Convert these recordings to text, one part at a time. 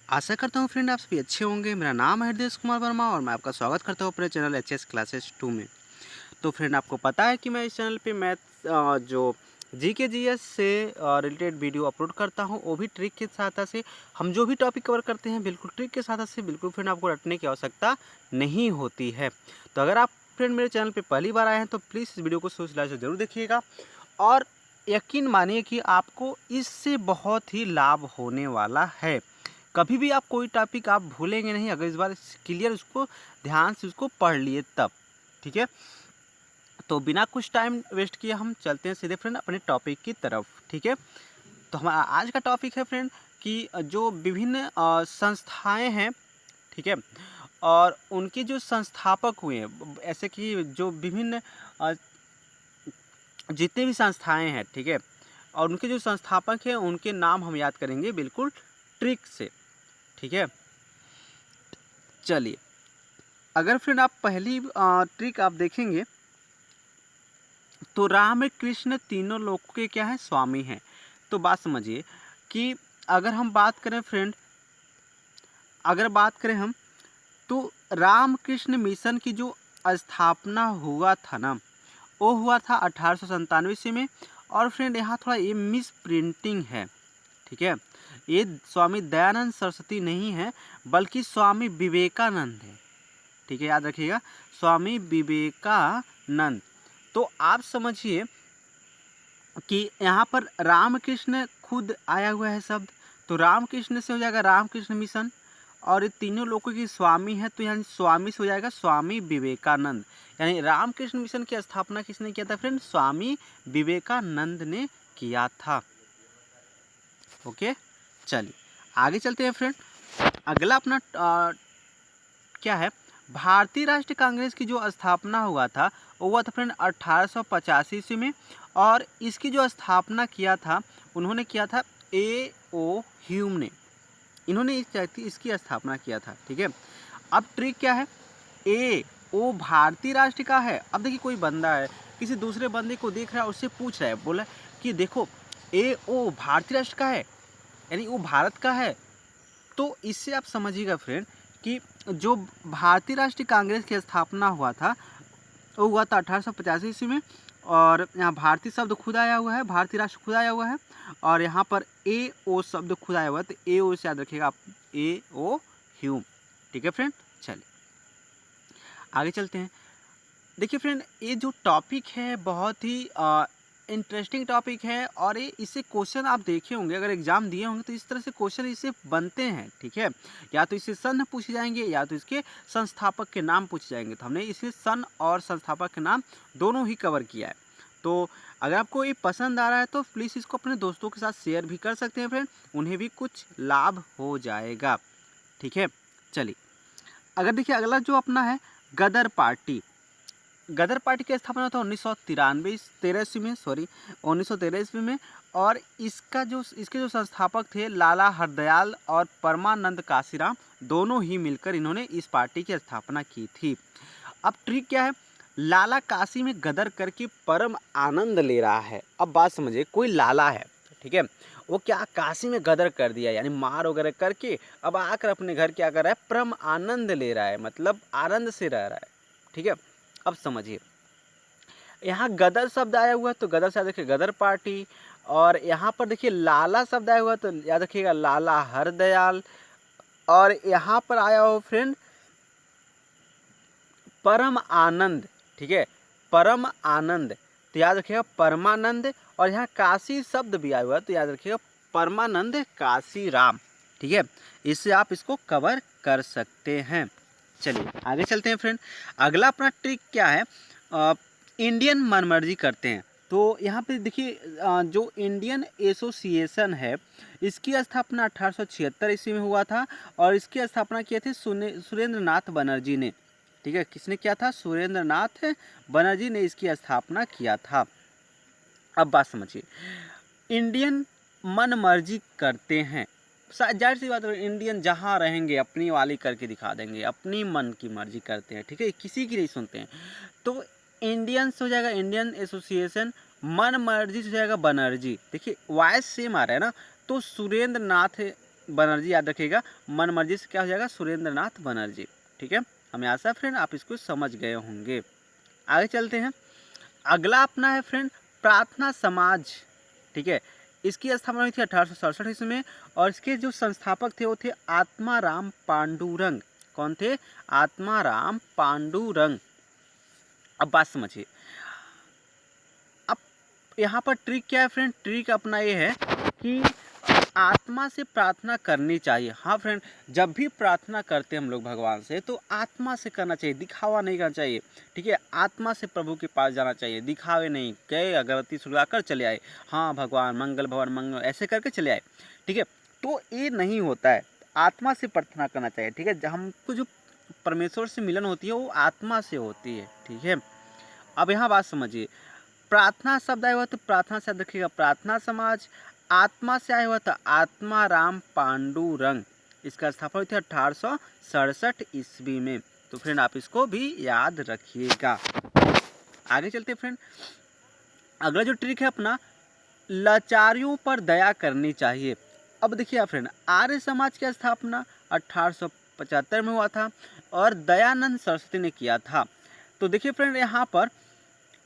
आशा करता हूँ फ्रेंड आप सभी अच्छे होंगे। मेरा नाम है हृदय कुमार वर्मा और मैं आपका स्वागत करता हूँ अपने चैनल एच एस क्लासेस 2 में। तो फ्रेंड आपको पता है कि मैं इस चैनल पे मैथ जो जी के जी एस से रिलेटेड वीडियो अपलोड करता हूँ, वो भी ट्रिक की सहायता से। हम जो भी टॉपिक कवर करते हैं बिल्कुल ट्रिक के सहायता से, बिल्कुल फ्रेंड आपको रटने की आवश्यकता नहीं होती है। तो अगर आप फ्रेंड मेरे चैनल पर पहली बार आए हैं तो प्लीज़ इस वीडियो को सोच लाइक से ज़रूर देखिएगा और यकीन मानिए कि आपको इससे बहुत ही लाभ होने वाला है। कभी भी आप कोई टॉपिक आप भूलेंगे नहीं अगर इस बार क्लियर उसको ध्यान से उसको पढ़ लिए तब। ठीक है, तो बिना कुछ टाइम वेस्ट किए हम चलते हैं सीधे फ्रेंड अपने टॉपिक की तरफ। ठीक है, तो हमारा आज का टॉपिक है फ्रेंड कि जो विभिन्न संस्थाएं हैं, ठीक है, और उनके जो संस्थापक हुए हैं, ऐसे कि जो विभिन्न अ, जितने भी संस्थाएं हैं, ठीक है, और उनके जो संस्थापक हैं उनके नाम हम याद करेंगे बिल्कुल ट्रिक से। ठीक है, चलिए अगर फ्रेंड आप पहली ट्रिक आप देखेंगे तो राम कृष्ण तीनों लोगों के क्या है, स्वामी हैं। तो बात समझिए कि अगर हम बात करें फ्रेंड, अगर बात करें हम तो रामकृष्ण मिशन की जो स्थापना हुआ था ना, वो हुआ था 1897 ईस्वी में। और फ्रेंड यहाँ थोड़ा ये मिस प्रिंटिंग है। ठीक है, ये स्वामी दयानंद सरस्वती नहीं है बल्कि स्वामी विवेकानंद है। ठीक है, याद रखिएगा, स्वामी विवेकानंद। तो आप समझिए कि यहाँ पर रामकृष्ण खुद आया हुआ है शब्द, तो रामकृष्ण से हो जाएगा रामकृष्ण मिशन, और ये तीनों लोगों की स्वामी है तो यानी स्वामी से हो जाएगा स्वामी विवेकानंद। यानी रामकृष्ण मिशन की स्थापना किसने किया था फ्रेंड, स्वामी विवेकानंद ने किया था। ओके, चलिए आगे चलते हैं फ्रेंड। अगला अपना क्या है, भारतीय राष्ट्रीय कांग्रेस की जो स्थापना हुआ था वो हुआ था फ्रेंड 1885 ईस्वी में। और इसकी जो स्थापना किया था उन्होंने किया था ए ओ ह्यूम ने, इन्होंने इसकी स्थापना किया था। ठीक है, अब ट्रिक क्या है, ए ओ भारतीय राष्ट्र का है। अब देखिए कोई बंदा है, किसी दूसरे बंदे को देख रहा है, उससे पूछ रहा है, बोला कि देखो ए ओ भारतीय राष्ट्र का है, यानी वो भारत का है। तो इससे आप समझिएगा फ्रेंड कि जो भारतीय राष्ट्रीय कांग्रेस की स्थापना हुआ था वो हुआ था 1885 ईस्वी में। और यहाँ भारतीय शब्द खुद आया हुआ है, भारतीय राष्ट्र खुद आया हुआ है, और यहाँ पर ए ओ शब्द खुद आया हुआ है। तो ए ओ से याद रखिएगा आप, ए ओ ह्यूम। ठीक है फ्रेंड, चलिए आगे चलते हैं। देखिए फ्रेंड, ये जो टॉपिक है बहुत ही इंटरेस्टिंग टॉपिक है, और ये इससे क्वेश्चन आप देखे होंगे, अगर एग्जाम दिए होंगे तो इस तरह से क्वेश्चन इससे बनते हैं। ठीक है, या तो इससे सन पूछे जाएंगे या तो इसके संस्थापक के नाम पूछे जाएंगे। तो हमने इसमें सन और संस्थापक के नाम दोनों ही कवर किया है। तो अगर आपको ये पसंद आ रहा है तो प्लीज़ इसको अपने दोस्तों के साथ शेयर भी कर सकते हैं फ्रेंड, उन्हें भी कुछ लाभ हो जाएगा। ठीक है, चलिए अगर देखिए अगला जो अपना है गदर पार्टी। गदर पार्टी की स्थापना था 1913 ईस्वी में, 1913 ईस्वी में। और इसके जो संस्थापक थे लाला हरदयाल और परमानंद काशीराम, दोनों ही मिलकर इन्होंने इस पार्टी की स्थापना की थी। अब ट्रिक क्या है, लाला काशी में गदर करके परम आनंद ले रहा है। अब बात समझिए, कोई लाला है, ठीक है, वो क्या काशी में गदर कर दिया, यानी मार वगैरह करके अब आकर अपने घर क्या कर रहा है, परम आनंद ले रहा है, मतलब आनंद से रह रहा है। ठीक है, अब समझिए यहाँ गदर शब्द आया हुआ है तो गदर से याद रखिए गदर पार्टी। और यहाँ पर देखिए लाला शब्द आया हुआ है तो याद रखिएगा लाला हरदयाल। और यहाँ पर आया हो फ्रेंड परम आनंद। ठीक है, परम आनंद तो याद रखिएगा परमानंद। और यहाँ काशी शब्द भी आया हुआ है तो याद रखिएगा परमानंद काशी राम। ठीक है, इससे आप इसको कवर कर सकते हैं। चलिए आगे चलते हैं फ्रेंड। अगला अपना ट्रिक क्या है, इंडियन मनमर्जी करते हैं। तो यहाँ पे देखिए जो इंडियन एसोसिएशन है इसकी स्थापना 1876 ईस्वी में हुआ था, और इसकी स्थापना किए थे सुरेंद्र नाथ बनर्जी ने। ठीक है, किसने किया था, सुरेंद्र नाथ बनर्जी ने इसकी स्थापना किया था। अब बात समझिए, इंडियन मन मर्जी करते हैं, जाहिर सी बात है इंडियन जहाँ रहेंगे अपनी वाली करके दिखा देंगे, अपनी मन की मर्जी करते हैं। ठीक है, किसी की नहीं सुनते हैं। तो इंडियन से हो जाएगा इंडियन एसोसिएशन, मन मर्जी से हो जाएगा बनर्जी। देखिए वॉइस सेम आ रहा है ना, तो सुरेंद्र नाथ बनर्जी याद रखिएगा, मन मर्जी से क्या हो जाएगा, सुरेंद्र नाथ बनर्जी। ठीक है, हमें आशा फ्रेंड आप इसको समझ गए होंगे। आगे चलते हैं। अगला अपना है फ्रेंड प्रार्थना समाज। ठीक है, इसकी स्थापना हुई थी 1867 ईस्वी में और इसके जो संस्थापक थे वो थे आत्माराम पांडुरंग। कौन थे? आत्माराम पांडुरंग। अब बात समझिए, अब यहाँ पर ट्रिक क्या है फ्रेंड? ट्रिक अपना ये है कि आत्मा से प्रार्थना करनी चाहिए। हाँ फ्रेंड, जब भी प्रार्थना करते हैं हम लोग भगवान से तो आत्मा से करना चाहिए, दिखावा नहीं करना चाहिए। ठीक है, आत्मा से प्रभु के पास जाना चाहिए, दिखावे नहीं, गए अगरबत्ती सुलगाकर चले आए, हाँ भगवान मंगल भवन मंगल ऐसे करके चले आए। ठीक है, तो ये नहीं होता है, आत्मा से प्रार्थना करना चाहिए। ठीक है, हमको जो परमेश्वर से मिलन होती है वो आत्मा से होती है। ठीक है, अब यहाँ बात समझिए, प्रार्थना शब्द आया हुआ तो प्रार्थना शब्द रखिएगा प्रार्थना समाज, आत्मा से आया हुआ था आत्माराम पांडुरंग। इसका स्थापना हुई थी 1867 ईस्वी में। तो फ्रेंड आप इसको भी याद रखिएगा। आगे चलते फ्रेंड, अगला जो ट्रिक है अपना, लाचारियों पर दया करनी चाहिए। अब देखिए फ्रेंड, आर्य समाज की स्थापना 1875 में हुआ था और दयानंद सरस्वती ने किया था। तो देखिए फ्रेंड यहाँ पर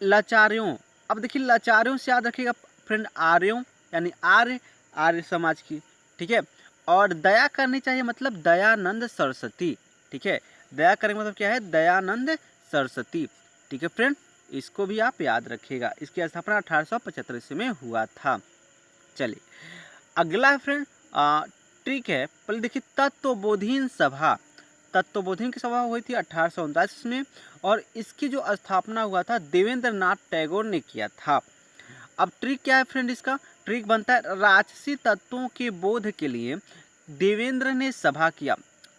लाचारियों, अब देखिए लाचारियों से याद रखिएगा फ्रेंड आर्यों यानी आर्य समाज की। ठीक है, और दया करनी चाहिए मतलब दयानंद सरस्वती। ठीक है, दया करने मतलब क्या है? दयानंद सरस्वती। ठीक है फ्रेंड, इसको भी आप याद रखिएगा। इसकी स्थापना 1875 ईस्वी में हुआ था। चलिए अगला है फ्रेंड ट्रिक है, पहले देखिए तत्वबोधीन सभा। तत्वबोधीन की सभा हुई थी 1839 में और इसकी जो स्थापना हुआ था देवेंद्र नाथ टैगोर ने किया था। अब ट्रिक क्या है फ्रेंड? इसका ट्रिक बनता है राजसी तत्वों के बोध के लिए देवेंद्र ने सभा किया।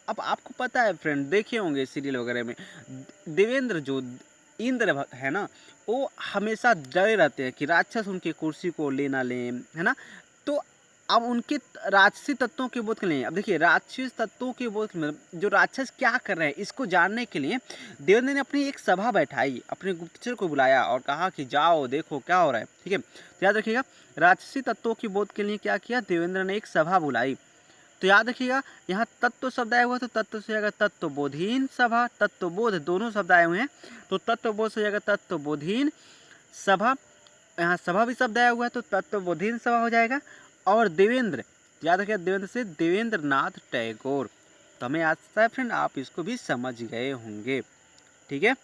अब आपको पता है फ्रेंड, देखे होंगे सीरियल वगैरह में, देवेंद्र जो इंद्र है ना, वो हमेशा डरे रहते हैं कि राक्षस उनकी कुर्सी को ले ना लें, है ना। तो अब उनके राक्षसी तत्वों के बोध के लिए, अब देखिए राक्षस तत्वों के बोध में जो राक्षस क्या कर रहे हैं इसको जानने के लिए देवेंद्र ने अपनी एक सभा बैठाई, अपने गुप्तचर को बुलाया और कहा कि जाओ देखो क्या हो रहा है। ठीक है, तो याद रखिएगा राक्षसी तत्वों के बोध के लिए क्या किया, देवेंद्र ने एक सभा बुलाई। तो याद रखिएगा यहाँ तत्व शब्द आया हुआ तो तत्व से जाएगा तत्वबोधीन सभा, तत्वबोध दोनों शब्द आए हुए हैं तो तत्वबोध से जाएगा तत्वबोधीन सभा। यहाँ सभा भी शब्द आया हुआ है तो तत्वबोधीन सभा हो जाएगा। और देवेंद्र, याद रखिएगा देवेंद्र से देवेंद्र नाथ टैगोर। तो हमें आशा है फ्रेंड आप इसको भी समझ गए होंगे। ठीक है,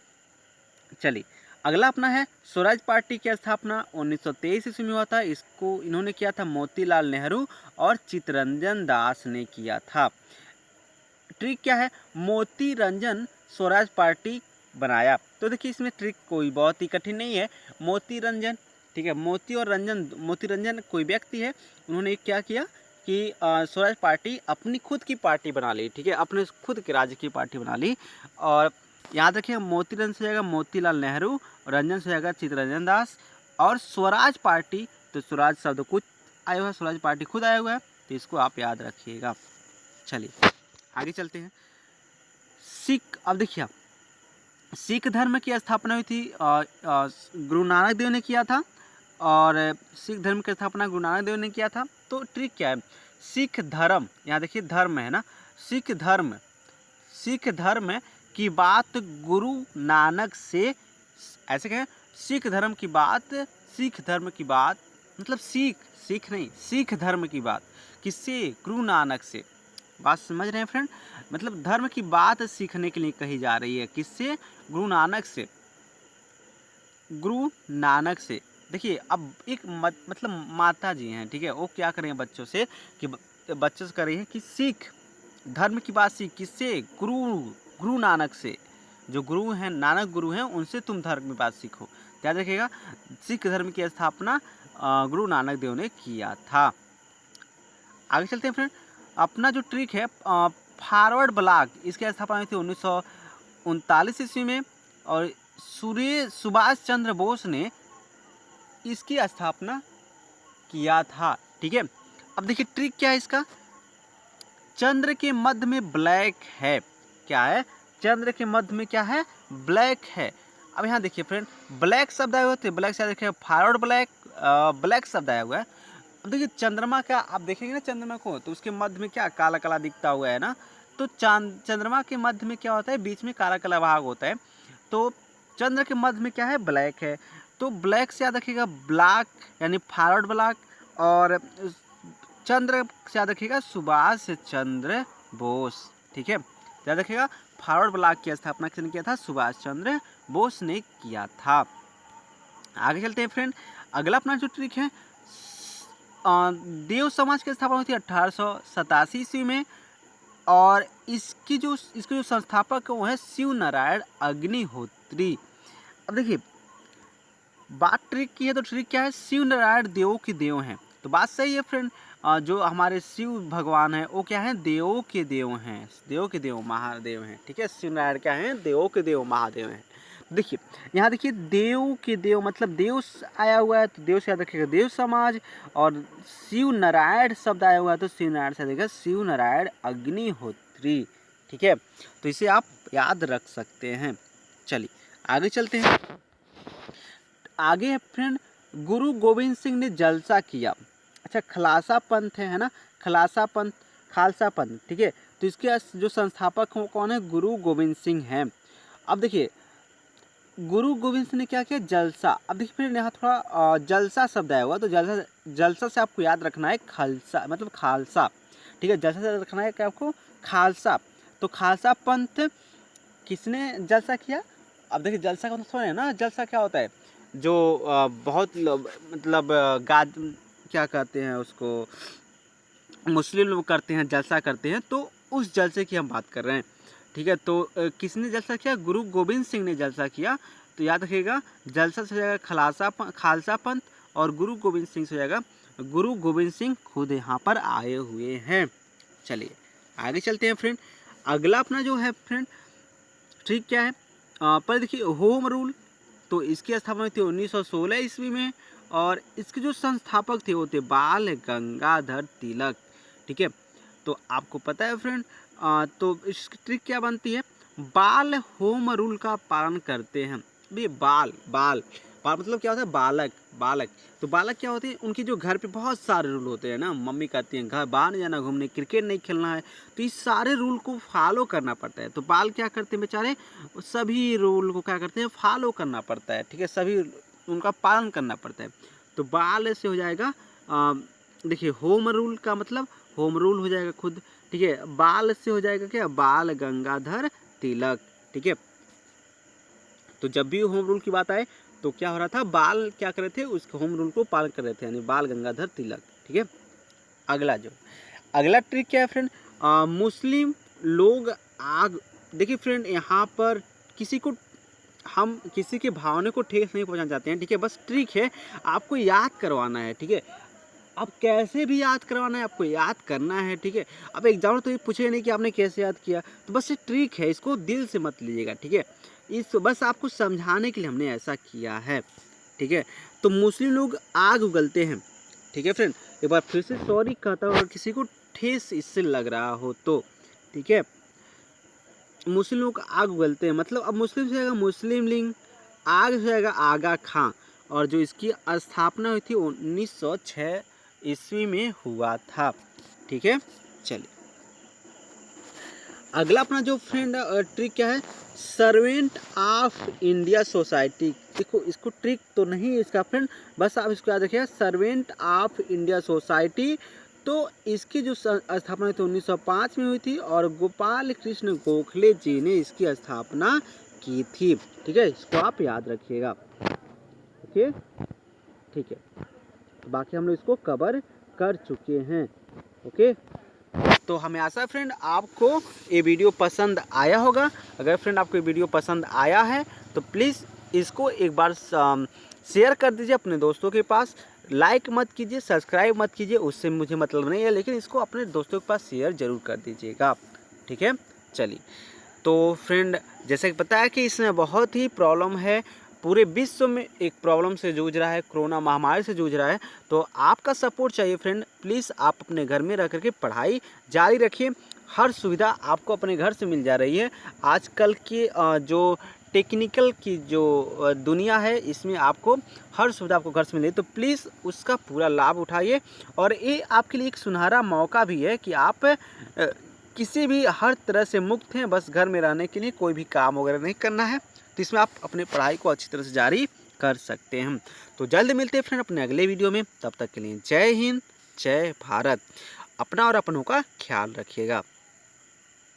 चलिए अगला अपना है स्वराज पार्टी की स्थापना 1923 ईस्वी में हुआ था। इसको इन्होंने किया था मोतीलाल नेहरू और चित्तरंजन दास ने किया था। ट्रिक क्या है? मोती रंजन स्वराज पार्टी बनाया। तो देखिए इसमें ट्रिक कोई बहुत ही कठिन नहीं है। मोती रंजन, ठीक है, मोती और रंजन, मोती रंजन कोई व्यक्ति है, उन्होंने क्या किया कि स्वराज पार्टी अपनी खुद की पार्टी बना ली। ठीक है, अपने खुद के राज्य की पार्टी बना ली। और याद रखिए मोती रंजन से जाएगा मोतीलाल नेहरू, रंजन से जाएगा चित्तरंजन दास। और स्वराज पार्टी, तो स्वराज शब्द खुद आया हुआ है, स्वराज पार्टी खुद आया हुआ है, तो इसको आप याद रखिएगा। चलिए आगे चलते हैं। सिख, अब देखिए सिख धर्म की स्थापना हुई थी गुरु नानक देव ने किया था और सिख धर्म की स्थापना गुरु नानक देव ने किया था। तो ट्रिक क्या है? सिख धर्म, यहाँ देखिए धर्म है ना, सिख धर्म की बात गुरु नानक से, ऐसे कहें सिख धर्म की बात मतलब सिख नहीं, सिख धर्म की बात किससे? गुरु नानक से। बात समझ रहे हैं फ्रेंड? मतलब धर्म की बात सीखने के लिए कही जा रही है, किससे? गुरु नानक से, गुरु नानक से। देखिए अब एक मतलब माता जी हैं, ठीक है, वो क्या कर रही हैं बच्चों से कि बच्चों से कर रही हैं कि सीख धर्म की बात सीख, किससे? गुरु नानक से। जो गुरु हैं, नानक गुरु हैं, उनसे तुम धर्म की बात सीखो। याद रखिएगा सिख धर्म की स्थापना गुरु नानक देव ने किया था। आगे चलते हैं फ्रेंड, अपना जो ट्रिक है फॉरवर्ड ब्लॉक, इसकी स्थापना हुई थी 1939 ईस्वी में और सुभाष चंद्र बोस ने इसकी स्थापना किया था। ठीक है, अब देखिए ट्रिक क्या है इसका? चंद्र के मध्य में ब्लैक है, क्या है? चंद्र के मध्य में क्या है? ब्लैक है। अब यहाँ देखिए फ्रेंड, ब्लैक शब्द आए हुए थे, ब्लैक से देखिए फॉरवर्ड ब्लैक, ब्लैक शब्द आया हुआ है। अब देखिए चंद्रमा का आप देखेंगे ना चंद्रमा को, तो उसके मध्य में क्या काला काला दिखता हुआ है ना, तो चंद्रमा के मध्य में क्या होता है, बीच में काला काला भाग होता है। तो चंद्र के मध्य में क्या है, ब्लैक है। तो ब्लैक से याद रखिएगा ब्लैक यानी फॉरवर्ड ब्लैक, और चंद्र से याद रखिएगा सुभाष चंद्र बोस। ठीक है, याद रखिएगा फॉरवर्ड ब्लॉक की स्थापना किसने किया था, सुभाष चंद्र बोस ने किया था। आगे चलते हैं फ्रेंड, अगला अपना जो ट्रिक है, देव समाज की स्थापना हुई थी 1887 ईस्वी में, और इसके जो संस्थापक है वो है शिव नारायण अग्निहोत्री। अब देखिए बात ट्रिक की है, तो ट्रिक क्या है, शिव नारायण देवों के देव हैं, तो बात सही है फ्रेंड। जो हमारे शिव भगवान हैं वो क्या है, देवों के देव हैं, देवों के देव महादेव हैं। ठीक है, शिव नारायण क्या हैं, देवों के देव महादेव हैं। देखिए यहाँ देखिए देव के देव मतलब देव आया हुआ है, तो देव से याद रखिएगा देव समाज, और शिव नारायण शब्द आया हुआ है तो शिव नारायण से देखिएगा शिव नारायण अग्निहोत्री। ठीक है, तो इसे आप याद रख सकते हैं। चलिए आगे चलते हैं। आगे है फ्रेंड, गुरु गोविंद सिंह ने जलसा किया। अच्छा, खालसा पंथ है ना, खालसा पंथ। ठीक है, तो इसके जो संस्थापक हैं कौन है, गुरु गोविंद सिंह हैं। अब देखिए गुरु गोविंद सिंह ने क्या किया, जलसा। अब देखिए फिर यहाँ थोड़ा जलसा शब्द आया हुआ, तो जलसा से आपको याद रखना है खालसा मतलब खालसा। ठीक है, जलसा से याद रखना है क्या आपको, खालसा। तो खालसा पंथ किसने जलसा किया। अब देखिए जलसा का मतलब है ना, जलसा क्या होता है, जो बहुत मतलब क्या कहते हैं उसको, मुस्लिम लोग करते हैं, जलसा करते हैं, तो उस जलसे की हम बात कर रहे हैं। ठीक है, तो किसने जलसा किया, गुरु गोविंद सिंह ने जलसा किया। तो याद रखिएगा जलसा से हो जाएगा खालसा पंथ, और गुरु गोविंद सिंह से हो जाएगा गुरु गोविंद सिंह खुद यहाँ पर आए हुए हैं। चलिए आगे चलते हैं फ्रेंड। अगला अपना जो है फ्रेंड ठीक क्या है, पर देखिए होम रूल, तो इसकी स्थापना हुई थी 1916 ईस्वी में, और इसके जो संस्थापक थे वो थे बाल गंगाधर तिलक। ठीक है, तो आपको पता है फ्रेंड, तो इसकी ट्रिक क्या बनती है, बाल होम रूल का पालन करते हैं। ये बाल मतलब क्या होता है, बालक। तो बालक क्या होते हैं, उनके जो घर पे बहुत सारे रूल होते हैं ना, मम्मी कहती हैं घर बाहर नहीं जाना घूमने, क्रिकेट नहीं खेलना है, तो इस सारे रूल को फॉलो करना पड़ता है। तो बाल क्या करते हैं बेचारे, सभी रूल को क्या करते हैं, फॉलो करना पड़ता है। ठीक है, सभी उनका पालन करना पड़ता है। तो बाल से हो जाएगा देखिए होम रूल का मतलब होम रूल हो जाएगा खुद। ठीक है, बाल से हो जाएगा क्या, बाल गंगाधर तिलक। ठीक है, तो जब भी होम रूल की बात आए तो क्या हो रहा था, बाल क्या कर रहे थे, उस होम रूल को पालन कर रहे थे, यानी बाल गंगाधर तिलक। ठीक है, अगला ट्रिक क्या है फ्रेंड, मुस्लिम लोग आग। देखिए फ्रेंड यहाँ पर हम किसी के भावना को ठेस नहीं पहुंचाना चाहते हैं। ठीक है, बस ट्रिक है, आपको याद करवाना है। ठीक है, अब कैसे भी याद करवाना है, आपको याद करना है। ठीक है, अब एग्जाम तो ये पूछेगा नहीं कि आपने कैसे याद किया, तो बस ये ट्रिक है, इसको दिल से मत लीजिएगा। ठीक है, इस बस आपको समझाने के लिए हमने ऐसा किया है। ठीक है, तो मुस्लिम लोग आग उगलते हैं। ठीक है फ्रेंड, एक बार फिर से सॉरी कहता हूँ अगर किसी को ठेस इससे लग रहा हो तो। ठीक है, मुस्लिम लोग आग उगलते हैं मतलब अब मुस्लिम से आएगा मुस्लिम लिंग, आग से आएगा आगा खां, और जो इसकी स्थापना हुई थी 1906 ईस्वी में हुआ था। ठीक है, चलिए अगला अपना जो फ्रेंड ट्रिक क्या है, सर्वेंट ऑफ इंडिया सोसाइटी। देखो इसको ट्रिक तो नहीं इसका फ्रेंड, बस आप इसको याद रखिए, सर्वेंट ऑफ इंडिया सोसाइटी। तो इसकी जो स्थापना हुई थी 1905 में हुई थी, और गोपाल कृष्ण गोखले जी ने इसकी स्थापना की थी। ठीक है, इसको आप याद रखिएगा। ओके, ठीक है, बाकी हम लोग इसको कवर कर चुके हैं। ओके, तो हमें आशा है फ्रेंड आपको ये वीडियो पसंद आया होगा। अगर फ्रेंड आपको ये वीडियो पसंद आया है तो प्लीज़ इसको एक बार शेयर कर दीजिए अपने दोस्तों के पास। लाइक मत कीजिए, सब्सक्राइब मत कीजिए, उससे मुझे मतलब नहीं है, लेकिन इसको अपने दोस्तों के पास शेयर ज़रूर कर दीजिएगा। ठीक है, चलिए तो फ्रेंड जैसे कि पता है कि इसमें बहुत ही प्रॉब्लम है, पूरे विश्व में एक प्रॉब्लम से जूझ रहा है, कोरोना महामारी से जूझ रहा है। तो आपका सपोर्ट चाहिए फ्रेंड, प्लीज़ आप अपने घर में रह करके पढ़ाई जारी रखिए। हर सुविधा आपको अपने घर से मिल जा रही है। आजकल की जो टेक्निकल की जो दुनिया है, इसमें आपको हर सुविधा आपको घर से मिले, तो प्लीज़ उसका पूरा लाभ उठाइए। और ये आपके लिए एक सुनहरा मौका भी है कि आप किसी भी हर तरह से मुक्त हैं, बस घर में रहने के लिए कोई भी काम वगैरह नहीं करना है, तो इसमें आप अपनी पढ़ाई को अच्छी तरह से जारी कर सकते हैं। तो जल्द मिलते हैं फ्रेंड अपने अगले वीडियो में, तब तक के लिए जय हिंद, जय भारत। अपना और अपनों का ख्याल रखिएगा।